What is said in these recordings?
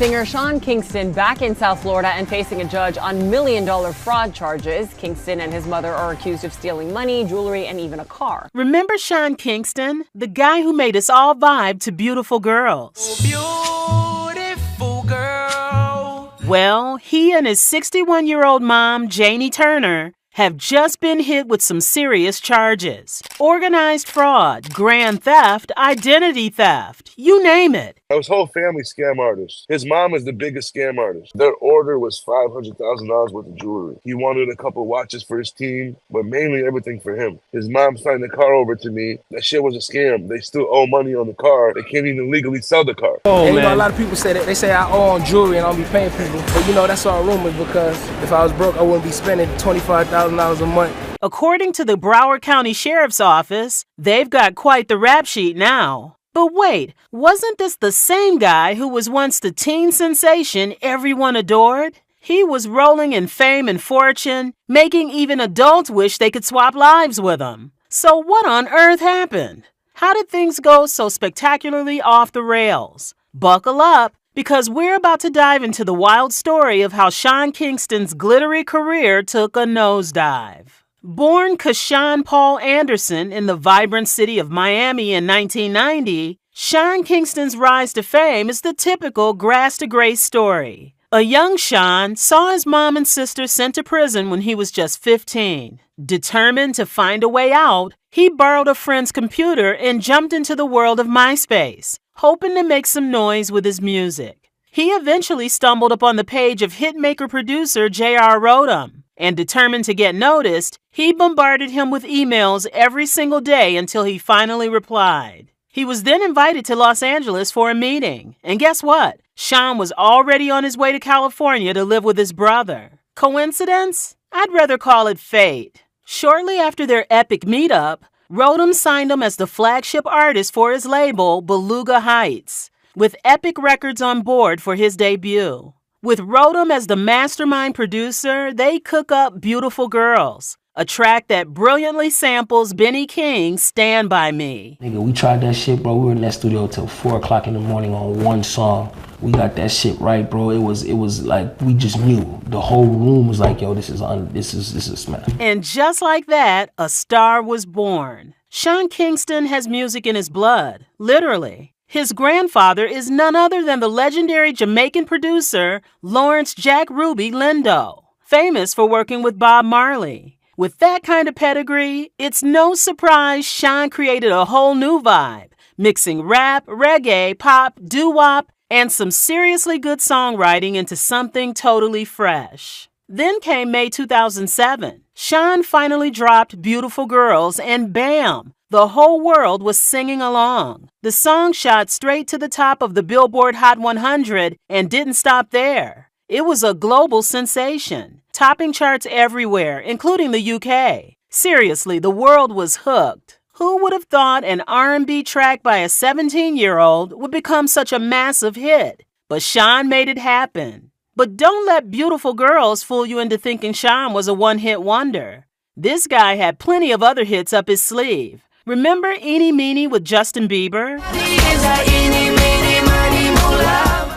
Singer Sean Kingston back in South Florida and facing a judge on million-dollar fraud charges. Kingston and his mother are accused of stealing money, jewelry, and even a car. Remember Sean Kingston, the guy who made us all vibe to Beautiful Girls? Beautiful girl. Well, he and his 61-year-old mom, Janie Turner, have just been hit with some serious charges. Organized fraud, grand theft, identity theft, you name it. His whole family scam artists. His mom is the biggest scam artist. Their order was $500,000 worth of jewelry. He wanted a couple watches for his team, but mainly everything for him. His mom signed the car over to me. That shit was a scam. They still owe money on the car. They can't even legally sell the car. And a lot of people say that. They say I owe on jewelry and I'll be paying people. But that's all rumors because if I was broke, I wouldn't be spending $25,000 a month. According to the Broward County Sheriff's Office, they've got quite the rap sheet now. But wait, wasn't this the same guy who was once the teen sensation everyone adored? He was rolling in fame and fortune, making even adults wish they could swap lives with him. So what on earth happened? How did things go so spectacularly off the rails? Buckle up, because we're about to dive into the wild story of how Sean Kingston's glittery career took a nosedive. Born Keshawn Paul Anderson in the vibrant city of Miami in 1990, Sean Kingston's rise to fame is the typical grass-to-grace story. A young Sean saw his mom and sister sent to prison when he was just 15. Determined to find a way out, he borrowed a friend's computer and jumped into the world of MySpace, hoping to make some noise with his music. He eventually stumbled upon the page of hitmaker-producer J.R. Rodham, and determined to get noticed, he bombarded him with emails every single day until he finally replied. He was then invited to Los Angeles for a meeting, and guess what? Sean was already on his way to California to live with his brother. Coincidence? I'd rather call it fate. Shortly after their epic meetup, Rodham signed him as the flagship artist for his label, Beluga Heights, with Epic Records on board for his debut. With Rodham as the mastermind producer, they cook up Beautiful Girls, a track that brilliantly samples Benny King's Stand By Me. Nigga, we tried that shit, bro. We were in that studio till 4 o'clock in the morning on one song. We got that shit right, bro. It was like, we just knew. The whole room was like, yo, this is smash. And just like that, a star was born. Sean Kingston has music in his blood, literally. His grandfather is none other than the legendary Jamaican producer Lawrence Jack Ruby Lindo, famous for working with Bob Marley. With that kind of pedigree, it's no surprise Sean created a whole new vibe, mixing rap, reggae, pop, doo-wop, and some seriously good songwriting into something totally fresh. Then came May 2007. Sean finally dropped Beautiful Girls, and bam! The whole world was singing along. The song shot straight to the top of the Billboard Hot 100 and didn't stop there. It was a global sensation, topping charts everywhere, including the UK. Seriously, the world was hooked. Who would have thought an R&B track by a 17-year-old would become such a massive hit? But Sean made it happen. But don't let Beautiful Girls fool you into thinking Sean was a one-hit wonder. This guy had plenty of other hits up his sleeve. Remember Eeny Meeny with Justin Bieber?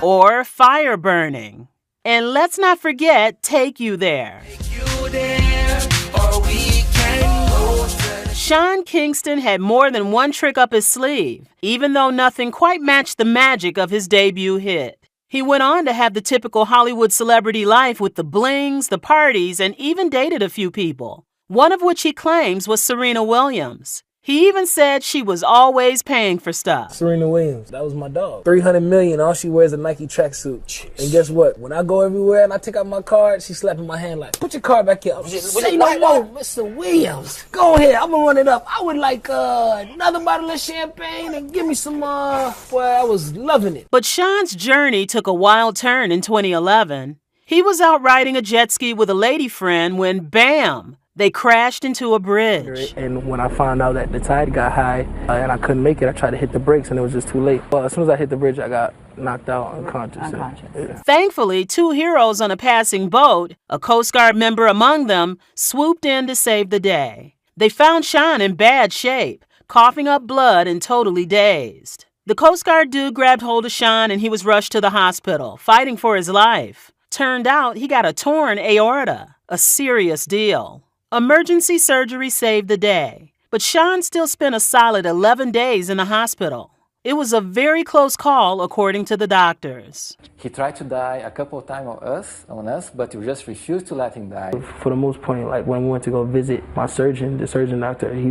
Or Fire Burning. And let's not forget Take You There. Sean Kingston had more than one trick up his sleeve, even though nothing quite matched the magic of his debut hit. He went on to have the typical Hollywood celebrity life with the blings, the parties, and even dated a few people, one of which he claims was Serena Williams. He even said she was always paying for stuff. Serena Williams, that was my dog. $300 million, all she wears is a Nike tracksuit. And guess what? When I go everywhere and I take out my card, she's slapping my hand like, put your card back here. Say no more, Mr. Williams. Go ahead, I'm gonna run it up. I would like another bottle of champagne and give me some, boy, I was loving it. But Sean's journey took a wild turn in 2011. He was out riding a jet ski with a lady friend when, bam! They crashed into a bridge. And when I found out that the tide got high and I couldn't make it, I tried to hit the brakes and it was just too late. Well, as soon as I hit the bridge, I got knocked out unconscious. Yeah. Thankfully, 2 heroes on a passing boat, a Coast Guard member among them, swooped in to save the day. They found Sean in bad shape, coughing up blood and totally dazed. The Coast Guard dude grabbed hold of Sean and he was rushed to the hospital, fighting for his life. Turned out he got a torn aorta, a serious deal. Emergency surgery saved the day, but Sean still spent a solid 11 days in the hospital. It was a very close call, according to the doctors. He tried to die a couple of times on us, but we just refused to let him die. For the most part, like when we went to go visit my surgeon, the surgeon doctor, he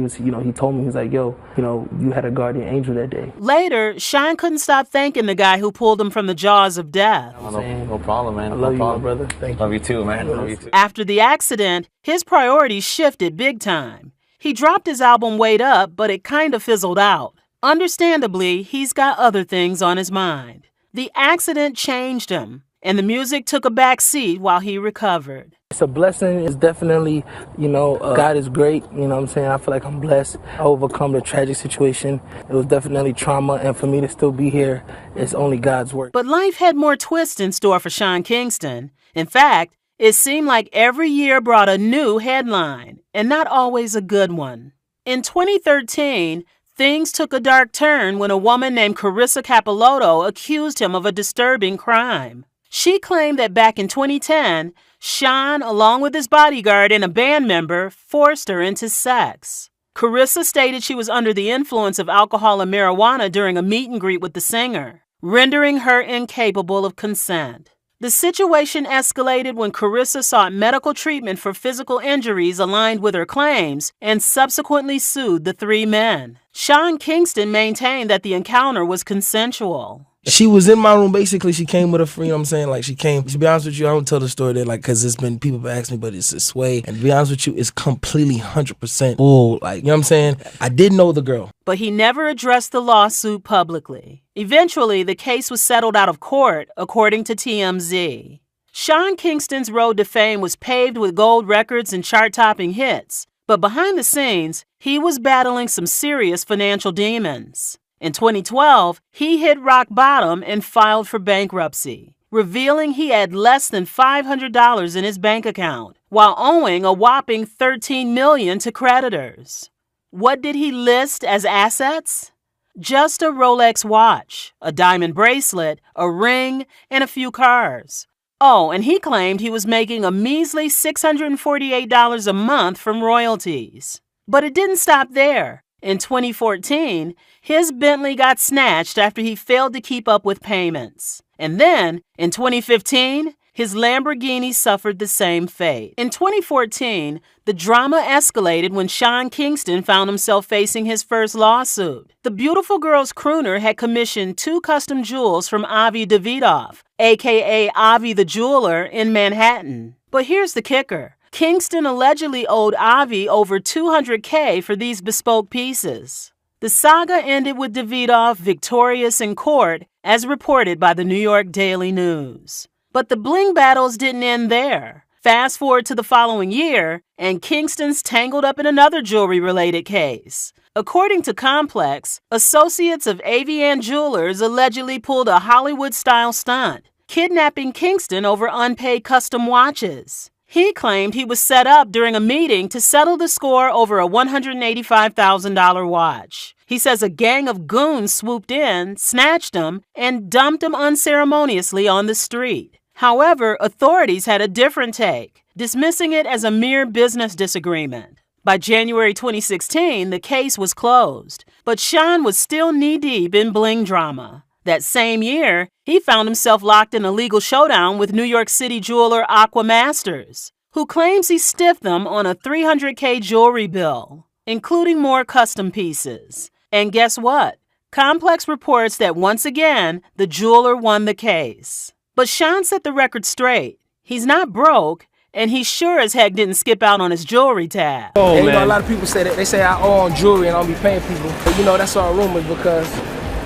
told me, he was like, yo, you had a guardian angel that day. Later, Sean couldn't stop thanking the guy who pulled him from the jaws of death. No problem, man. I love you, problem. my brother. Thank you. Love you too, man. Love you too. After the accident, his priorities shifted big time. He dropped his album Wait Up, but it kind of fizzled out. Understandably, he's got other things on his mind. The accident changed him, and the music took a back seat while he recovered. It's a blessing. It's definitely, God is great. You know what I'm saying? I feel like I'm blessed. I overcome the tragic situation. It was definitely trauma, and for me to still be here, it's only God's work. But life had more twists in store for Sean Kingston. In fact, it seemed like every year brought a new headline, and not always a good one. In 2013, things took a dark turn when a woman named Carissa Capilotto accused him of a disturbing crime. She claimed that back in 2010, Sean, along with his bodyguard and a band member, forced her into sex. Carissa stated she was under the influence of alcohol and marijuana during a meet and greet with the singer, rendering her incapable of consent. The situation escalated when Carissa sought medical treatment for physical injuries aligned with her claims and subsequently sued the three men. Sean Kingston maintained that the encounter was consensual. She was in my room, basically. She came with a friend, you know what I'm saying? Like, she came, to be honest with you, I don't tell the story there, like, because it's been, people have asked me, but it's a sway. And to be honest with you, it's completely 100% bull. Like, you know what I'm saying? I did know the girl. But he never addressed the lawsuit publicly. Eventually, the case was settled out of court, according to TMZ. Sean Kingston's road to fame was paved with gold records and chart-topping hits. But behind the scenes, he was battling some serious financial demons. In 2012, he hit rock bottom and filed for bankruptcy, revealing he had less than $500 in his bank account, while owing a whopping $13 million to creditors. What did he list as assets? Just a Rolex watch, a diamond bracelet, a ring, and a few cars. Oh, and he claimed he was making a measly $648 a month from royalties. But it didn't stop there. In 2014, his Bentley got snatched after he failed to keep up with payments. And then, in 2015, his Lamborghini suffered the same fate. In 2014, the drama escalated when Sean Kingston found himself facing his first lawsuit. The Beautiful Girls crooner had commissioned 2 custom jewels from Avi Davidoff, a.k.a. Avi the Jeweler, in Manhattan. But here's the kicker. Kingston allegedly owed Avi over $200K for these bespoke pieces. The saga ended with Davidoff victorious in court, as reported by the New York Daily News. But the bling battles didn't end there. Fast forward to the following year, and Kingston's tangled up in another jewelry-related case. According to Complex, associates of Avian Jewelers allegedly pulled a Hollywood-style stunt, kidnapping Kingston over unpaid custom watches. He claimed he was set up during a meeting to settle the score over a $185,000 watch. He says a gang of goons swooped in, snatched him, and dumped him unceremoniously on the street. However, authorities had a different take, dismissing it as a mere business disagreement. By January 2016, the case was closed, but Sean was still knee-deep in bling drama. That same year, he found himself locked in a legal showdown with New York City jeweler Aqua Masters, who claims he stiffed them on a $300K jewelry bill, including more custom pieces. And guess what? Complex reports that once again, the jeweler won the case. But Sean set the record straight. He's not broke, and he sure as heck didn't skip out on his jewelry tab. Oh, and, a lot of people say that. They say I own jewelry and I don't be paying people. But, that's all rumors because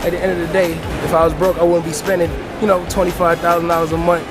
at the end of the day, if I was broke, I wouldn't be spending, $25,000 a month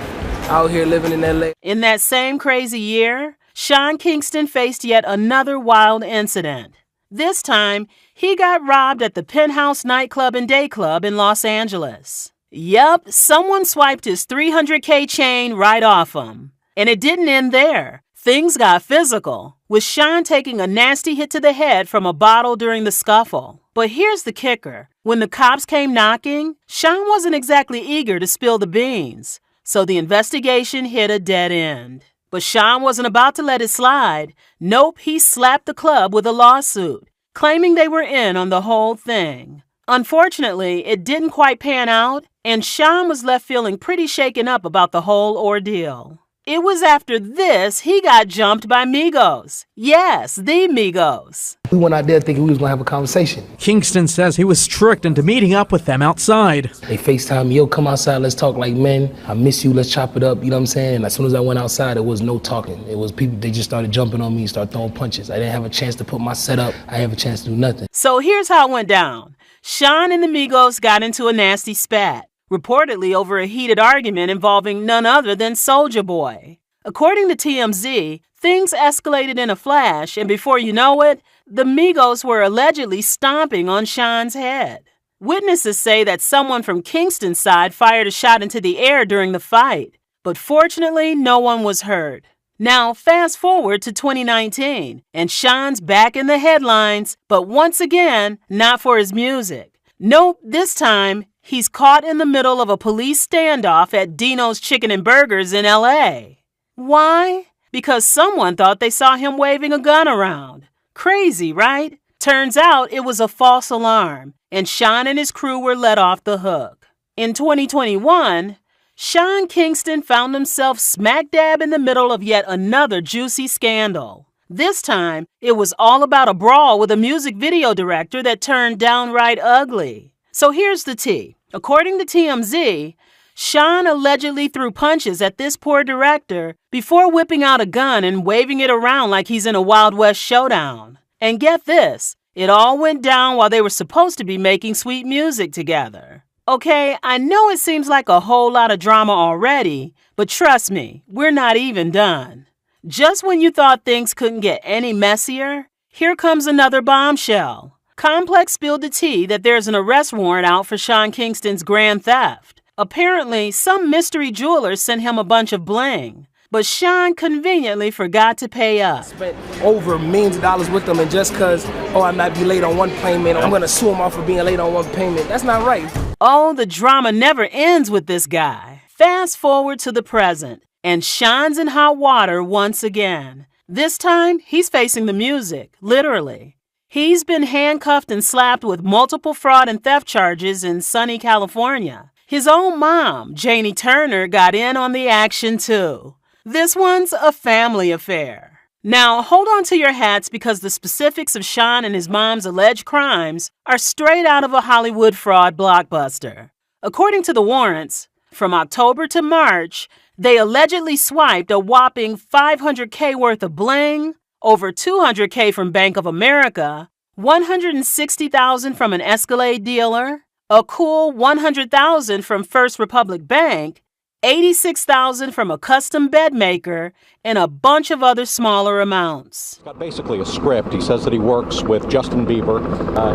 out here living in LA. In that same crazy year, Sean Kingston faced yet another wild incident. This time, he got robbed at the Penthouse nightclub and day club in Los Angeles. Yup, someone swiped his $300K chain right off him. And it didn't end there. Things got physical, with Sean taking a nasty hit to the head from a bottle during the scuffle. But here's the kicker. When the cops came knocking, Sean wasn't exactly eager to spill the beans. So the investigation hit a dead end. But Sean wasn't about to let it slide. Nope, he slapped the club with a lawsuit, claiming they were in on the whole thing. Unfortunately, it didn't quite pan out, and Sean was left feeling pretty shaken up about the whole ordeal. It was after this he got jumped by Migos. Yes, the Migos. We went out there thinking we was going to have a conversation. Kingston says he was tricked into meeting up with them outside. They FaceTime me, yo, come outside, let's talk like men. I miss you, let's chop it up, you know what I'm saying? And as soon as I went outside, there was no talking. It was people, they just started jumping on me and started throwing punches. I didn't have a chance to put my set up. I didn't have a chance to do nothing. So here's how it went down. Sean and the Migos got into a nasty spat, reportedly over a heated argument involving none other than Soulja Boy. According to TMZ, things escalated in a flash, and before you know it, the Migos were allegedly stomping on Sean's head. Witnesses say that someone from Kingston's side fired a shot into the air during the fight, but fortunately, no one was hurt. Now, fast forward to 2019, and Sean's back in the headlines, but once again, not for his music. Nope, this time, he's caught in the middle of a police standoff at Dino's Chicken and Burgers in L.A. Why? Because someone thought they saw him waving a gun around. Crazy, right? Turns out it was a false alarm, and Sean and his crew were let off the hook. In 2021, Sean Kingston found himself smack dab in the middle of yet another juicy scandal. This time, it was all about a brawl with a music video director that turned downright ugly. So here's the tea. According to TMZ, Sean allegedly threw punches at this poor director before whipping out a gun and waving it around like he's in a Wild West showdown. And get this, it all went down while they were supposed to be making sweet music together. Okay, I know it seems like a whole lot of drama already, but trust me, we're not even done. Just when you thought things couldn't get any messier, here comes another bombshell. Complex spilled the tea that there's an arrest warrant out for Sean Kingston's grand theft. Apparently, some mystery jeweler sent him a bunch of bling, but Sean conveniently forgot to pay up. Spent over millions of dollars with them, and just because, I might be late on one payment, I'm going to sue him off for being late on one payment. That's not right. Oh, the drama never ends with this guy. Fast forward to the present, and Sean's in hot water once again. This time, he's facing the music, literally. He's been handcuffed and slapped with multiple fraud and theft charges in sunny California. His own mom, Janie Turner, got in on the action too. This one's a family affair. Now, hold on to your hats because the specifics of Sean and his mom's alleged crimes are straight out of a Hollywood fraud blockbuster. According to the warrants, from October to March, they allegedly swiped a whopping $500K worth of bling, over $200K from Bank of America, $160,000 from an Escalade dealer, a cool $100,000 from First Republic Bank, $86,000 from a custom bed maker, and a bunch of other smaller amounts. He's got basically a script. He says that he works with Justin Bieber.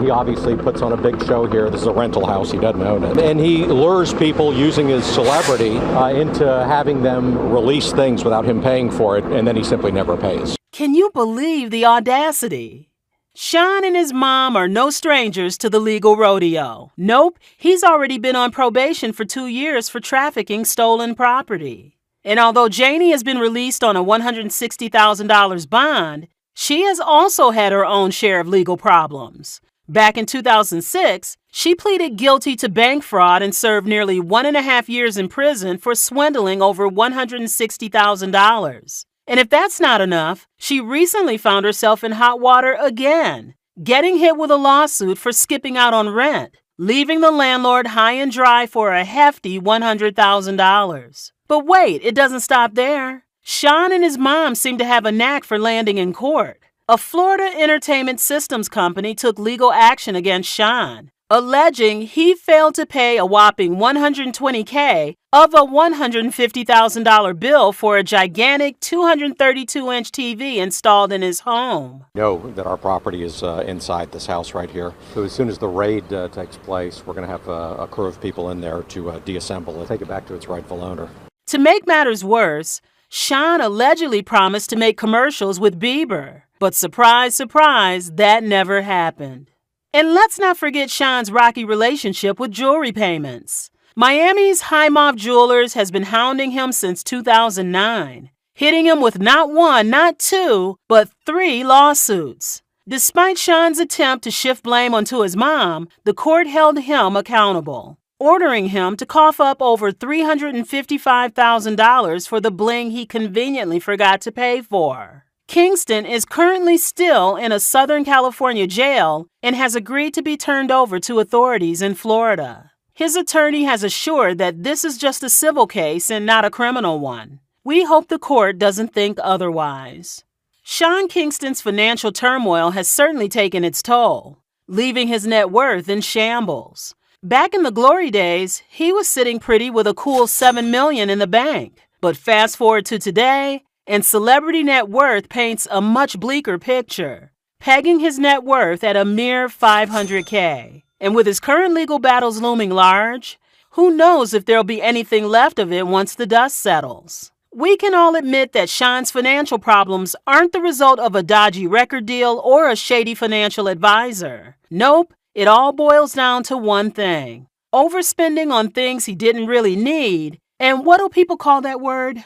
He obviously puts on a big show here. This is a rental house. He doesn't own it. And he lures people using his celebrity into having them release things without him paying for it, and then he simply never pays. Can you believe the audacity? Sean and his mom are no strangers to the legal rodeo. Nope, he's already been on probation for 2 years for trafficking stolen property. And although Janie has been released on a $160,000 bond, she has also had her own share of legal problems. Back in 2006, she pleaded guilty to bank fraud and served nearly 1.5 years in prison for swindling over $160,000. And if that's not enough, she recently found herself in hot water again, getting hit with a lawsuit for skipping out on rent, leaving the landlord high and dry for a hefty $100,000. But wait, it doesn't stop there. Sean and his mom seem to have a knack for landing in court. A Florida entertainment systems company took legal action against Sean, alleging he failed to pay a whopping $120K of a $150,000 bill for a gigantic 232-inch TV installed in his home. Know that our property is inside this house right here. So as soon as the raid takes place, we're going to have a crew of people in there to deassemble it, take it back to its rightful owner. To make matters worse, Sean allegedly promised to make commercials with Bieber. But surprise, surprise, that never happened. And let's not forget Sean's rocky relationship with jewelry payments. Miami's High Mob Jewelers has been hounding him since 2009, hitting him with not one, not two, but 3 lawsuits. Despite Sean's attempt to shift blame onto his mom, the court held him accountable, ordering him to cough up over $355,000 for the bling he conveniently forgot to pay for. Kingston is currently still in a Southern California jail and has agreed to be turned over to authorities in Florida. His attorney has assured that this is just a civil case and not a criminal one. We hope the court doesn't think otherwise. Sean Kingston's financial turmoil has certainly taken its toll, leaving his net worth in shambles. Back in the glory days, he was sitting pretty with a cool $7 million in the bank. But fast forward to today, and celebrity net worth paints a much bleaker picture, pegging his net worth at a mere $500K. And with his current legal battles looming large, who knows if there'll be anything left of it once the dust settles. We can all admit that Sean's financial problems aren't the result of a dodgy record deal or a shady financial advisor. Nope, it all boils down to one thing: overspending on things he didn't really need, and what do people call that word?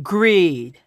Greed.